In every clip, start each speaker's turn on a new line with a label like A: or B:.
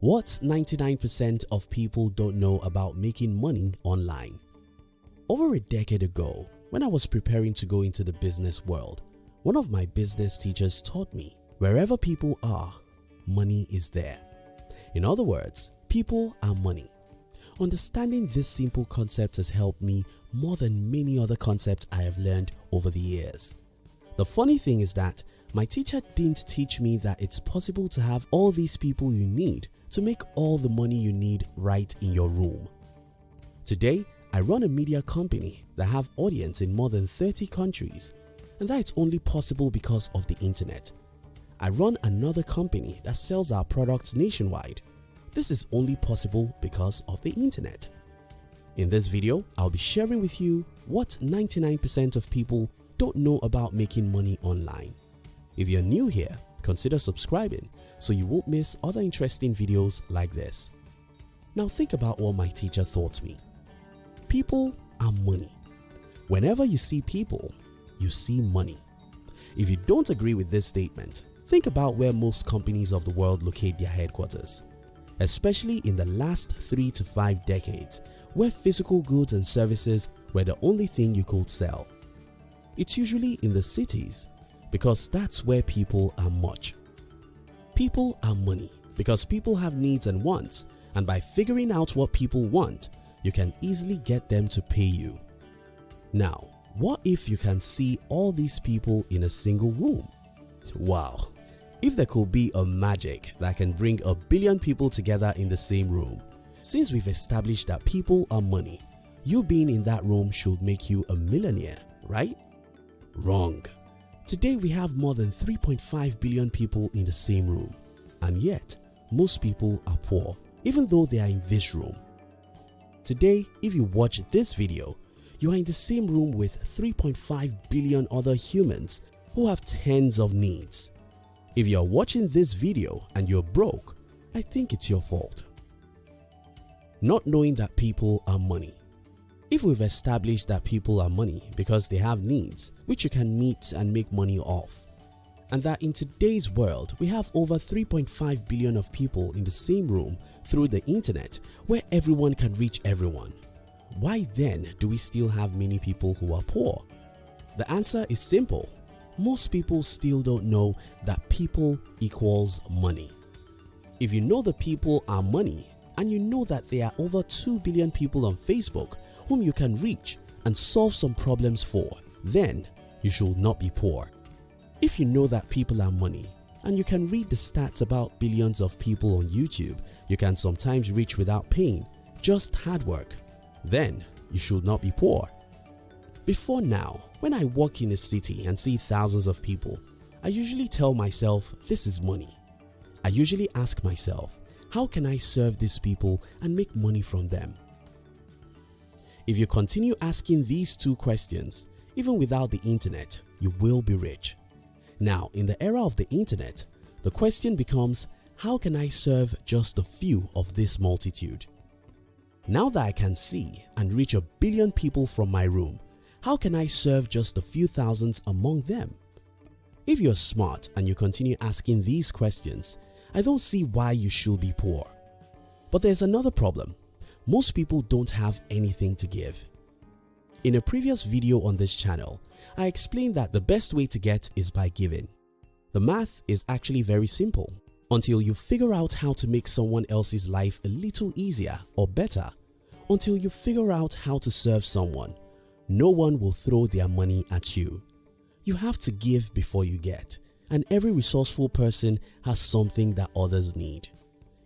A: What 99% of people don't know about making money online. Over a decade ago, when I was preparing to go into the business world, one of my business teachers taught me, wherever people are, money is there. In other words, people are money. Understanding this simple concept has helped me more than many other concepts I have learned over the years. The funny thing is that my teacher didn't teach me that it's possible to have all these people you need to make all the money you need right in your room. Today, I run a media company that have audience in more than 30 countries, and that's only possible because of the internet. I run another company that sells our products nationwide. This is only possible because of the internet. In this video, I'll be sharing with you what 99% of people don't know about making money online. If you're new here, consider subscribing so you won't miss other interesting videos like this. Now think about what my teacher taught me. People are money. Whenever you see people, you see money. If you don't agree with this statement, think about where most companies of the world locate their headquarters, especially in the last 3 to 5 decades, where physical goods and services were the only thing you could sell. It's usually in the cities because that's where people are much. People are money because people have needs and wants, and by figuring out what people want, you can easily get them to pay you. Now, what if you can see all these people in a single room? Wow! If there could be a magic that can bring 1 billion people together in the same room. Since we've established that people are money, you being in that room should make you a millionaire, right? Wrong. Today we have more than 3.5 billion people in the same room, and yet most people are poor even though they are in this room. Today, if you watch this video, you are in the same room with 3.5 billion other humans who have tens of needs. If you are watching this video and you're broke, I think it's your fault. Not knowing that people are money. If we've established that people are money because they have needs which you can meet and make money off, and that in today's world we have over 3.5 billion of people in the same room through the internet where everyone can reach everyone, why then do we still have many people who are poor? The answer is simple. Most people still don't know that people equals money. If you know the people are money and you know that there are over 2 billion people on Facebook whom you can reach and solve some problems for, then you should not be poor. If you know that people are money and you can read the stats about billions of people on YouTube you can sometimes reach without pain, just hard work, then you should not be poor. Before now, when I walk in a city and see thousands of people, I usually tell myself this is money. I usually ask myself, how can I serve these people and make money from them? If you continue asking these two questions, even without the internet, you will be rich. Now, in the era of the internet, the question becomes, how can I serve just a few of this multitude? Now that I can see and reach 1 billion people from my room, how can I serve just a few thousands among them? If you're smart and you continue asking these questions, I don't see why you should be poor. But there's another problem. Most people don't have anything to give. In a previous video on this channel, I explained that the best way to get is by giving. The math is actually very simple. Until you figure out how to make someone else's life a little easier or better, until you figure out how to serve someone, no one will throw their money at you. You have to give before you get, and every resourceful person has something that others need.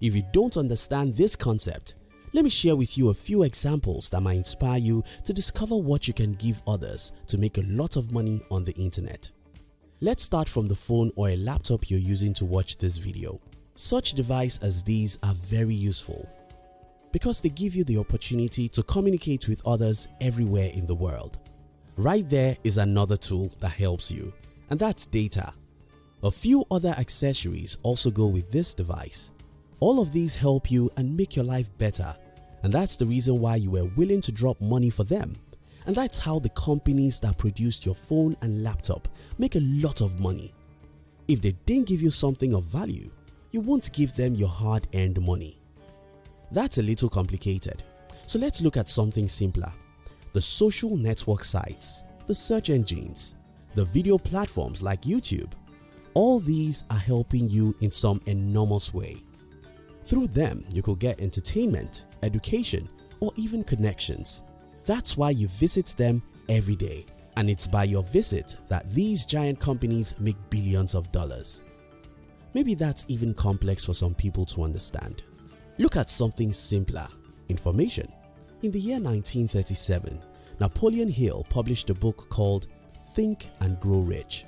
A: If you don't understand this concept, let me share with you a few examples that might inspire you to discover what you can give others to make a lot of money on the internet. Let's start from the phone or a laptop you're using to watch this video. Such devices as these are very useful because they give you the opportunity to communicate with others everywhere in the world. Right there is another tool that helps you, and that's data. A few other accessories also go with this device. All of these help you and make your life better, and that's the reason why you were willing to drop money for them. And that's how the companies that produced your phone and laptop make a lot of money. If they didn't give you something of value, you won't give them your hard-earned money. That's a little complicated, so let's look at something simpler. The social network sites, the search engines, the video platforms like YouTube, all these are helping you in some enormous way. Through them, you could get entertainment, education, or even connections. That's why you visit them every day, and it's by your visit that these giant companies make billions of dollars. Maybe that's even complex for some people to understand. Look at something simpler: information. In the year 1937, Napoleon Hill published a book called Think and Grow Rich.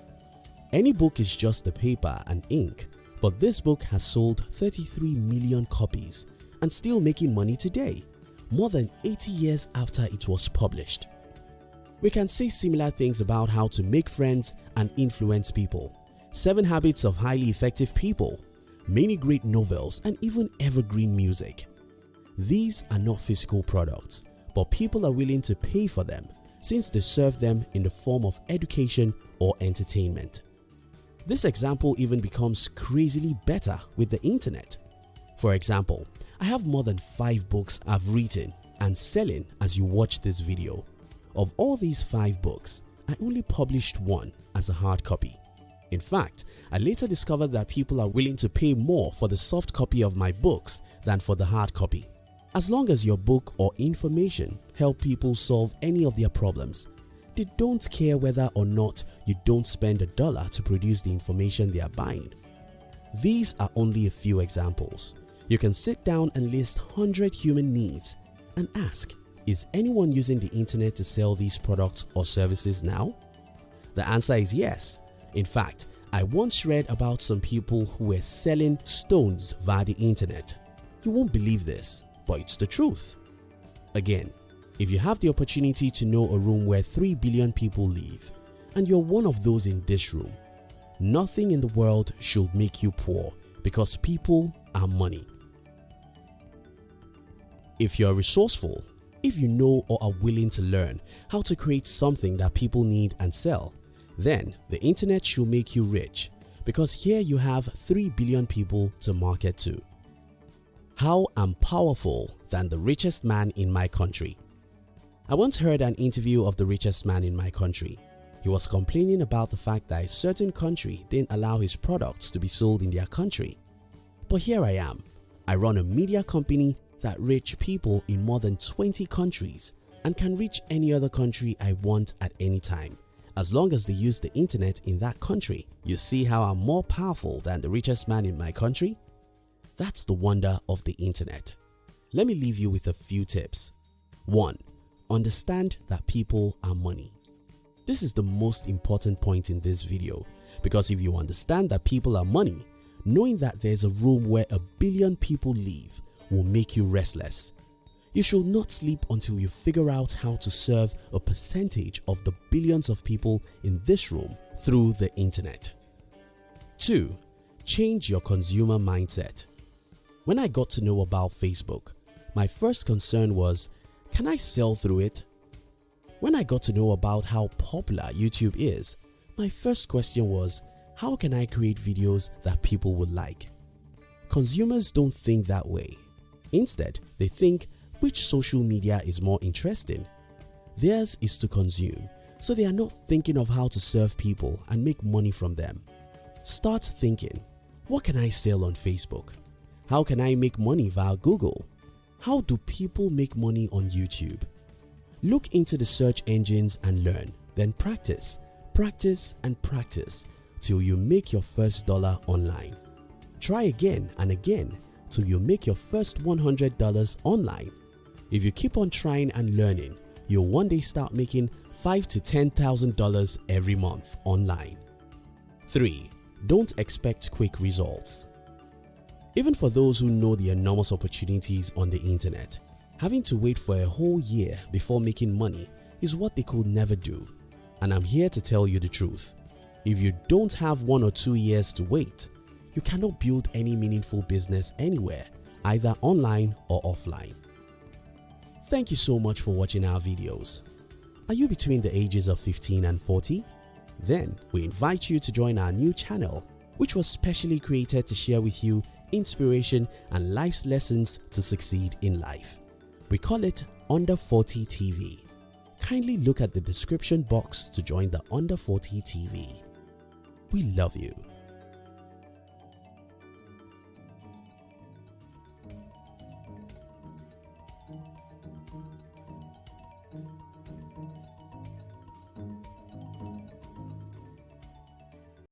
A: Any book is just the paper and ink, but this book has sold 33 million copies and still making money today, more than 80 years after it was published. We can say similar things about how to make friends and influence people, 7 Habits of Highly Effective People, many great novels, and even evergreen music. These are not physical products, but people are willing to pay for them since they serve them in the form of education or entertainment. This example even becomes crazily better with the internet. For example, I have more than 5 books I've written and selling as you watch this video. Of all these 5 books, I only published one as a hard copy. In fact, I later discovered that people are willing to pay more for the soft copy of my books than for the hard copy. As long as your book or information help people solve any of their problems, they don't care whether or not you don't spend $1 to produce the information they are buying. These are only a few examples. You can sit down and list 100 human needs and ask, is anyone using the internet to sell these products or services now? The answer is yes. In fact, I once read about some people who were selling stones via the internet. You won't believe this, but it's the truth. Again, if you have the opportunity to know a room where 3 billion people live, and you're one of those in this room, nothing in the world should make you poor because people are money. If you're resourceful, if you know or are willing to learn how to create something that people need and sell, then the internet should make you rich because here you have 3 billion people to market to. How I'm powerful than the richest man in my country. I once heard an interview of the richest man in my country. He was complaining about the fact that a certain country didn't allow his products to be sold in their country. But here I am. I run a media company that reaches people in more than 20 countries and can reach any other country I want at any time, as long as they use the internet in that country. You see how I'm more powerful than the richest man in my country? That's the wonder of the internet. Let me leave you with a few tips. 1. Understand that people are money. This is the most important point in this video because if you understand that people are money, knowing that there's a room where 1 billion people live will make you restless. You should not sleep until you figure out how to serve a percentage of the billions of people in this room through the internet. 2. Change your consumer mindset. When I got to know about Facebook, my first concern was, can I sell through it? When I got to know about how popular YouTube is, my first question was, how can I create videos that people would like? Consumers don't think that way. Instead, they think, which social media is more interesting? Theirs is to consume, so they are not thinking of how to serve people and make money from them. Start thinking, what can I sell on Facebook? How can I make money via Google? How do people make money on YouTube? Look into the search engines and learn, then practice, practice and practice till you make your first $1 online. Try again and again till you make your first $100 online. If you keep on trying and learning, you'll one day start making $5,000 to $10,000 every month online. 3. Don't expect quick results. Even for those who know the enormous opportunities on the internet, having to wait for a whole year before making money is what they could never do. And I'm here to tell you the truth. If you don't have 1 or 2 years to wait, you cannot build any meaningful business anywhere, either online or offline. Thank you so much for watching our videos. Are you between the ages of 15 and 40? Then we invite you to join our new channel, which was specially created to share with you inspiration, and life's lessons to succeed in life. We call it Under 40 TV. Kindly look at the description box to join the Under 40 TV. We love you.